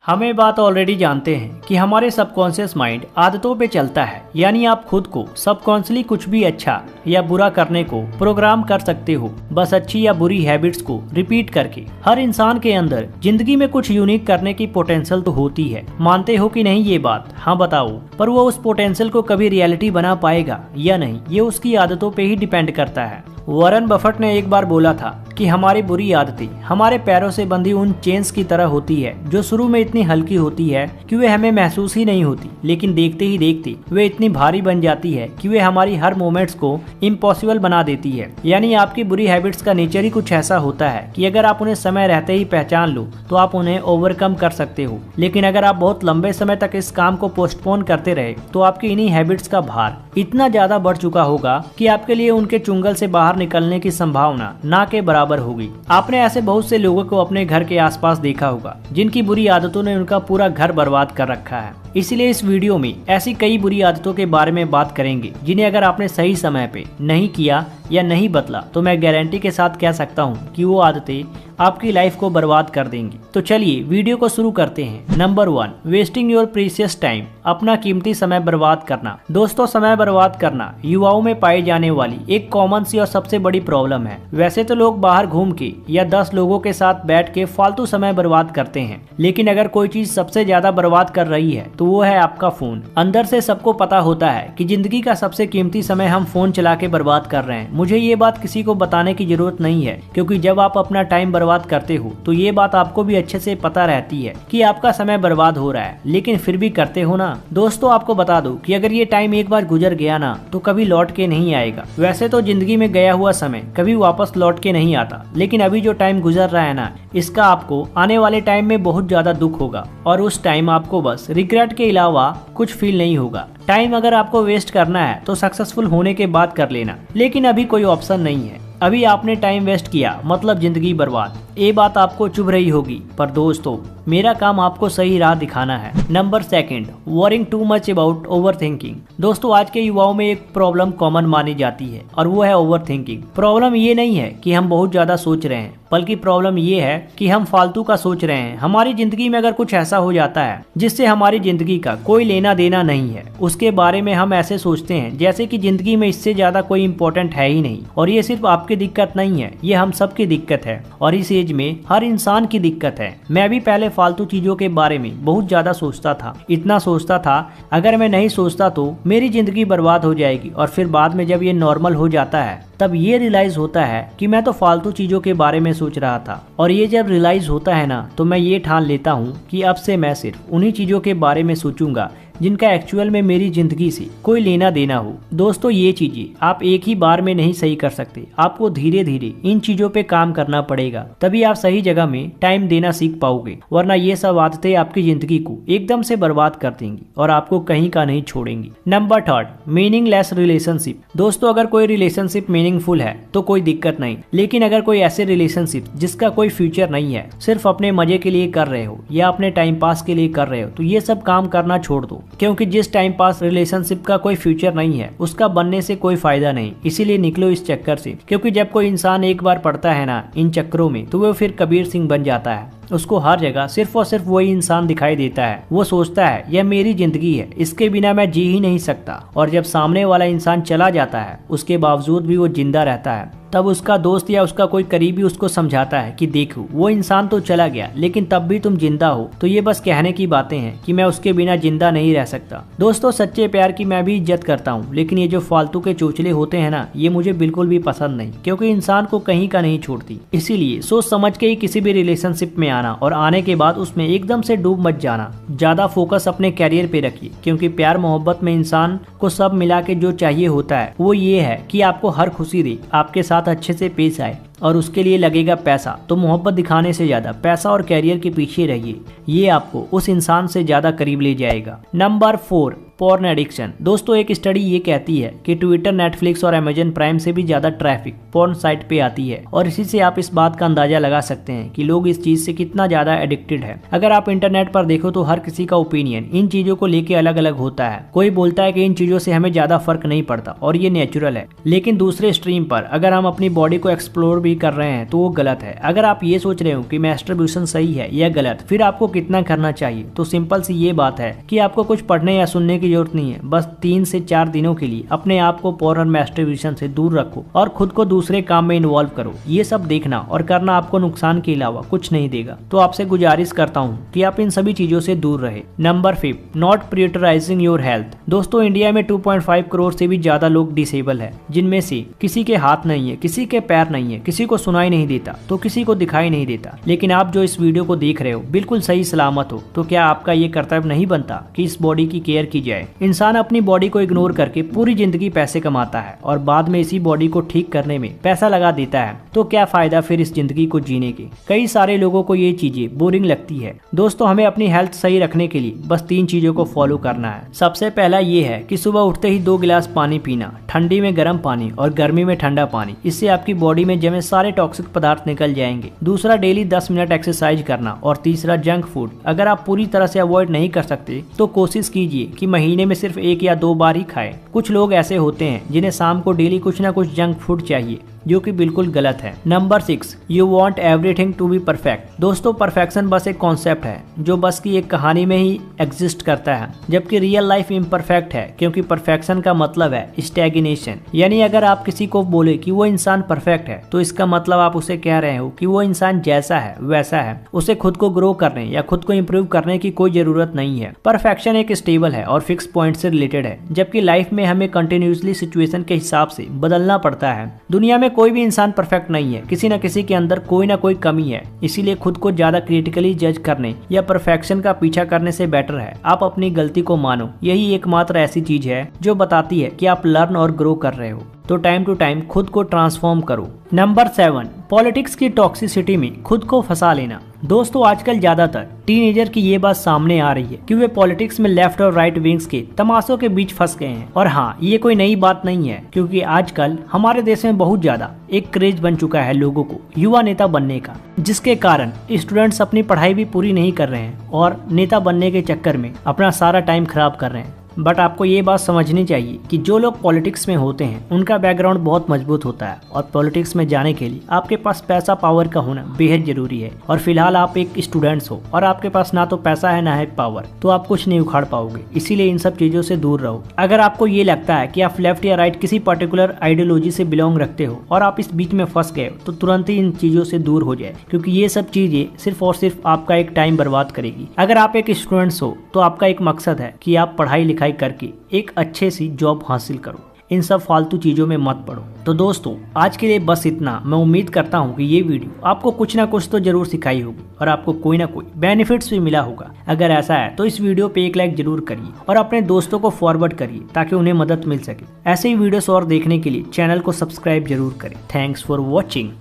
हमें बात ऑलरेडी जानते हैं कि हमारे सबकॉन्शियस माइंड आदतों पे चलता है, यानी आप खुद को सबकॉन्शियसली कुछ भी अच्छा या बुरा करने को प्रोग्राम कर सकते हो, बस अच्छी या बुरी हैबिट्स को रिपीट करके। हर इंसान के अंदर जिंदगी में कुछ यूनिक करने की पोटेंशियल तो होती है, मानते हो कि नहीं ये बात? हाँ बताओ। पर वो उस पोटेंशियल को कभी रियलिटी बना पाएगा या नहीं, ये उसकी आदतों पे ही डिपेंड करता है। वॉरेन बफेट ने एक बार बोला था कि हमारी बुरी आदतें हमारे पैरों से बंधी उन चेन्स की तरह होती है जो शुरू में इतनी हल्की होती है कि वे हमें महसूस ही नहीं होती, लेकिन देखते ही देखते वे इतनी भारी बन जाती है कि वे हमारी हर मोमेंट्स को इम्पॉसिबल बना देती है। यानी आपकी बुरी हैबिट्स का नेचर ही कुछ ऐसा होता है कि अगर आप उन्हें समय रहते ही पहचान लो तो आप उन्हें ओवरकम कर सकते हो, लेकिन अगर आप बहुत लंबे समय तक इस काम को पोस्टपोन करते रहे तो आपकी इन्हीं हैबिट्स का भार इतना ज्यादा बढ़ चुका होगा कि आपके लिए उनके चुंगल से बाहर निकलने की संभावना ना के बराबर होगी। आपने ऐसे बहुत से लोगों को अपने घर के आसपास देखा होगा जिनकी बुरी आदतों ने उनका पूरा घर बर्बाद कर रखा है। इसलिए इस वीडियो में ऐसी कई बुरी आदतों के बारे में बात करेंगे जिन्हें अगर आपने सही समय पे नहीं किया या नहीं बदला तो मैं गारंटी के साथ कह सकता हूँ कि वो आदतें आपकी लाइफ को बर्बाद कर देंगी। तो चलिए वीडियो को शुरू करते हैं। Number 1, wasting your precious time, अपना कीमती समय बर्बाद करना। दोस्तों, समय बर्बाद करना युवाओं में पाई जाने वाली एक कॉमन सी और सबसे बड़ी प्रॉब्लम है। वैसे तो लोग बाहर घूम के या 10 लोगों के साथ बैठ के फालतू समय बर्बाद करते हैं, लेकिन अगर कोई चीज सबसे ज्यादा बर्बाद कर रही है तो वो है आपका फोन। अंदर से सबको पता होता है कि जिंदगी का सबसे कीमती समय हम फोन चला के बर्बाद कर रहे हैं। मुझे ये बात किसी को बताने की जरूरत नहीं है, क्योंकि जब आप अपना टाइम बर्बाद करते हो तो ये बात आपको भी अच्छे से पता रहती है कि आपका समय बर्बाद हो रहा है, लेकिन फिर भी करते हो ना। दोस्तों, आपको बता दूं कि अगर ये टाइम एक बार गुजर गया ना तो कभी लौट के नहीं आएगा। वैसे तो जिंदगी में गया हुआ समय कभी वापस लौट के नहीं आता, लेकिन अभी जो टाइम गुजर रहा है ना, इसका आपको आने वाले टाइम में बहुत ज्यादा दुख होगा और उस टाइम आपको बस रिग्रेट के अलावा कुछ फील नहीं होगा। टाइम अगर आपको वेस्ट करना है तो सक्सेसफुल होने के बाद कर लेना, लेकिन अभी कोई ऑप्शन नहीं है। अभी आपने टाइम वेस्ट किया मतलब जिंदगी बर्बाद। ये बात आपको चुभ रही होगी, पर दोस्तों मेरा काम आपको सही राह दिखाना है। Number 2, worrying too much about over thinking. दोस्तों, आज के युवाओं में एक प्रॉब्लम कॉमन मानी जाती है और वो है ओवर थिंकिंग। प्रॉब्लम ये नहीं है कि हम बहुत ज्यादा सोच रहे हैं, बल्कि प्रॉब्लम ये है कि हम फालतू का सोच रहे हैं। हमारी जिंदगी में अगर कुछ ऐसा हो जाता है जिससे हमारी जिंदगी का कोई लेना देना नहीं है, उसके बारे में हम ऐसे सोचते हैं जैसे कि जिंदगी में इससे ज्यादा कोई इम्पोर्टेंट है ही नहीं। और ये सिर्फ आपकी दिक्कत नहीं है, ये हम सबकी दिक्कत है और इस एज में हर इंसान की दिक्कत है। मैं भी पहले फालतू चीजों के बारे में बहुत ज्यादा सोचता था। इतना सोचता था अगर मैं नहीं सोचता तो मेरी जिंदगी बर्बाद हो जाएगी, और फिर बाद में जब ये नॉर्मल हो जाता है तब ये रियलाइज होता है कि मैं तो फालतू चीजों के बारे में सोच रहा था। और ये जब रियलाइज होता है ना तो मैं ये ठान लेता हूँ कि अब से मैं सिर्फ उन्हीं चीजों के बारे में सोचूंगा जिनका एक्चुअल में मेरी जिंदगी से कोई लेना देना हो। दोस्तों, ये चीजें आप एक ही बार में नहीं सही कर सकते, आपको धीरे धीरे इन चीजों पे काम करना पड़ेगा, तभी आप सही जगह में टाइम देना सीख पाओगे, वरना ये सब आदतें आपकी जिंदगी को एकदम से बर्बाद कर देंगी और आपको कहीं का नहीं छोड़ेंगी। Number 3, meaningless relationship. दोस्तों, अगर कोई रिलेशनशिप मीनिंगफुल है तो कोई दिक्कत नहीं, लेकिन अगर कोई ऐसे रिलेशनशिप जिसका कोई फ्यूचर नहीं है, सिर्फ अपने मजे के लिए कर रहे हो या अपने टाइम पास के लिए कर रहे हो, तो ये सब काम करना छोड़ दो, क्योंकि जिस टाइम पास रिलेशनशिप का कोई फ्यूचर नहीं है उसका बनने से कोई फायदा नहीं। इसीलिए निकलो इस चक्कर से, क्योंकि जब कोई इंसान एक बार पड़ता है ना इन चक्करों में तो वो फिर कबीर सिंह बन जाता है। उसको हर जगह सिर्फ और सिर्फ वही इंसान दिखाई देता है। वो सोचता है यह मेरी जिंदगी है, इसके बिना मैं जी ही नहीं सकता। और जब सामने वाला इंसान चला जाता है उसके बावजूद भी वो जिंदा रहता है, तब उसका दोस्त या उसका कोई करीबी उसको समझाता है कि देखो वो इंसान तो चला गया लेकिन तब भी तुम जिंदा हो, तो ये बस कहने की बातें हैं कि मैं उसके बिना जिंदा नहीं रह सकता। दोस्तों, सच्चे प्यार की मैं भी इज्जत करता हूँ, लेकिन ये जो फालतू के चोचले होते हैं ना, ये मुझे बिल्कुल भी पसंद नहीं, क्योंकि इंसान को कहीं का नहीं छोड़ती। इसीलिए सोच समझ के ही किसी भी रिलेशनशिप में आना और आने के बाद उसमें एकदम से डूब मत जाना। ज्यादा फोकस अपने कैरियर पे रखिए, क्योंकि प्यार मोहब्बत में इंसान को सब मिला के जो चाहिए होता है वो ये है कि आपको हर खुशी दे, आपके साथ अच्छे से पेश आए, और उसके लिए लगेगा पैसा। तो मोहब्बत दिखाने से ज्यादा पैसा और कैरियर के पीछे रहिए, ये आपको उस इंसान से ज्यादा करीब ले जाएगा। Number 4, porn addiction. दोस्तों एक स्टडी ये कहती है कि ट्विटर, नेटफ्लिक्स और अमेजन प्राइम से भी ज्यादा ट्रैफिक पोर्न साइट पे आती है और इसी से आप इस बात का अंदाजा लगा सकते हैं कि लोग इस चीज से कितना ज्यादा एडिक्टेड है। अगर आप इंटरनेट पर देखो तो हर किसी का ओपिनियन इन चीजों को लेके अलग अलग होता है। कोई बोलता है कि इन चीजों से हमें ज्यादा फर्क नहीं पड़ता और ये नेचुरल है, लेकिन दूसरे स्ट्रीम पर अगर हम अपनी बॉडी को एक्सप्लोर भी कर रहे हैं तो वो गलत है। अगर आप ये सोच रहे हो कि मैस्टरब्यूशन सही है या गलत, फिर आपको कितना करना चाहिए, तो सिंपल सी ये बात है कि आपको कुछ पढ़ने या सुनने की जरूरत नहीं है। बस 3 से 4 दिनों के लिए अपने आप को पोर्न और मैस्टरब्यूशन से दूर रखो और खुद को दूसरे काम में इन्वॉल्व करो। ये सब देखना और करना आपको नुकसान के अलावा कुछ नहीं देगा। तो आपसे गुजारिश करता हूँ कि आप इन सभी चीजों से दूर रहे। Number 5, not prioritising your health. दोस्तों इंडिया में 2.5 करोड़ से भी ज्यादा लोग डिसेबल है, जिनमें से किसी के हाथ नहीं है, किसी के पैर नहीं है, किसी को सुनाई नहीं देता तो किसी को दिखाई नहीं देता। लेकिन आप जो इस वीडियो को देख रहे हो बिल्कुल सही सलामत हो, तो क्या आपका ये कर्तव्य नहीं बनता कि इस बॉडी की केयर की जाए। इंसान अपनी बॉडी को इग्नोर करके पूरी जिंदगी पैसे कमाता है और बाद में इसी बॉडी को ठीक करने में पैसा लगा देता है, तो क्या फायदा फिर इस जिंदगी को जीने के। कई सारे लोगों को ये चीजें बोरिंग लगती है। दोस्तों हमें अपनी हेल्थ सही रखने के लिए बस 3 चीजों को फॉलो करना है। सबसे पहला ये है कि सुबह उठते ही 2 गिलास पानी पीना, ठंडी में गर्म पानी और गर्मी में ठंडा पानी। इससे आपकी बॉडी में जमे सारे टॉक्सिक पदार्थ निकल जाएंगे। दूसरा, डेली 10 मिनट एक्सरसाइज करना। और तीसरा, जंक फूड अगर आप पूरी तरह से अवॉइड नहीं कर सकते तो कोशिश कीजिए कि महीने में सिर्फ 1 या 2 बार ही खाएं। कुछ लोग ऐसे होते हैं जिन्हें शाम को डेली कुछ ना कुछ जंक फूड चाहिए, जो कि बिल्कुल गलत है। Number 6, you want everything to be perfect. दोस्तों परफेक्शन बस एक कॉन्सेप्ट है जो बस की एक कहानी में ही एग्जिस्ट करता है, जबकि रियल लाइफ इम्परफेक्ट है, क्योंकि परफेक्शन का मतलब है स्टैग्नेशन। यानी अगर आप किसी को बोले कि वो इंसान परफेक्ट है तो इसका मतलब आप उसे कह रहे हो कि वो इंसान जैसा है वैसा है, उसे खुद को ग्रो करने या खुद को इम्प्रूव करने की कोई जरूरत नहीं है। परफेक्शन एक स्टेबल है और फिक्स पॉइंट से रिलेटेड है, जबकि लाइफ में हमें कंटिन्यूसली सिचुएशन के हिसाब से बदलना पड़ता है। दुनिया में कोई भी इंसान परफेक्ट नहीं है, किसी न किसी के अंदर कोई ना कोई कमी है। इसीलिए खुद को ज्यादा क्रिटिकली जज करने या परफेक्शन का पीछा करने से बेटर है आप अपनी गलती को मानो। यही एकमात्र ऐसी चीज है जो बताती है कि आप लर्न और ग्रो कर रहे हो। तो टाइम टू टाइम खुद को ट्रांसफॉर्म करो। नंबर 7, पॉलिटिक्स की टॉक्सिसिटी में खुद को फंसा लेना। दोस्तों आजकल ज्यादातर टीनेजर की ये बात सामने आ रही है कि वे पॉलिटिक्स में लेफ्ट और राइट विंग्स के तमाशों के बीच फंस गए हैं। और हाँ, ये कोई नई बात नहीं है, क्योंकि आजकल हमारे देश में बहुत ज्यादा एक क्रेज बन चुका है लोगों को युवा नेता बनने का, जिसके कारण स्टूडेंट्स अपनी पढ़ाई भी पूरी नहीं कर रहे हैं और नेता बनने के चक्कर में अपना सारा टाइम खराब कर रहे हैं। बट आपको ये बात समझनी चाहिए कि जो लोग पॉलिटिक्स में होते हैं उनका बैकग्राउंड बहुत मजबूत होता है और पॉलिटिक्स में जाने के लिए आपके पास पैसा पावर का होना बेहद जरूरी है। और फिलहाल आप एक स्टूडेंट्स हो और आपके पास ना तो पैसा है ना है पावर, तो आप कुछ नहीं उखाड़ पाओगे। इसीलिए इन सब चीजों से दूर रहो। अगर आपको ये लगता है कि आप लेफ्ट या राइट किसी पर्टिकुलर आइडियोलॉजी से बिलोंग रखते हो और आप इस बीच में फंस गए तो तुरंत ही इन चीजों से दूर हो जाए, क्योंकि ये सब चीजें सिर्फ और सिर्फ आपका एक टाइम बर्बाद करेगी। अगर आप एक स्टूडेंट्स हो तो आपका एक मकसद है कि आप पढ़ाई लिखाई करके एक अच्छे सी जॉब हासिल करो। इन सब फालतू चीजों में मत पड़ो। तो दोस्तों आज के लिए बस इतना। मैं उम्मीद करता हूँ कि ये वीडियो आपको कुछ ना कुछ तो जरूर सिखाई होगी और आपको कोई ना कोई बेनिफिट्स भी मिला होगा। अगर ऐसा है तो इस वीडियो पे एक लाइक जरूर करिए और अपने दोस्तों को फॉरवर्ड करिए ताकि उन्हें मदद मिल सके। ऐसे ही वीडियोस और देखने के लिए चैनल को सब्सक्राइब जरूर करें। Thanks for watching.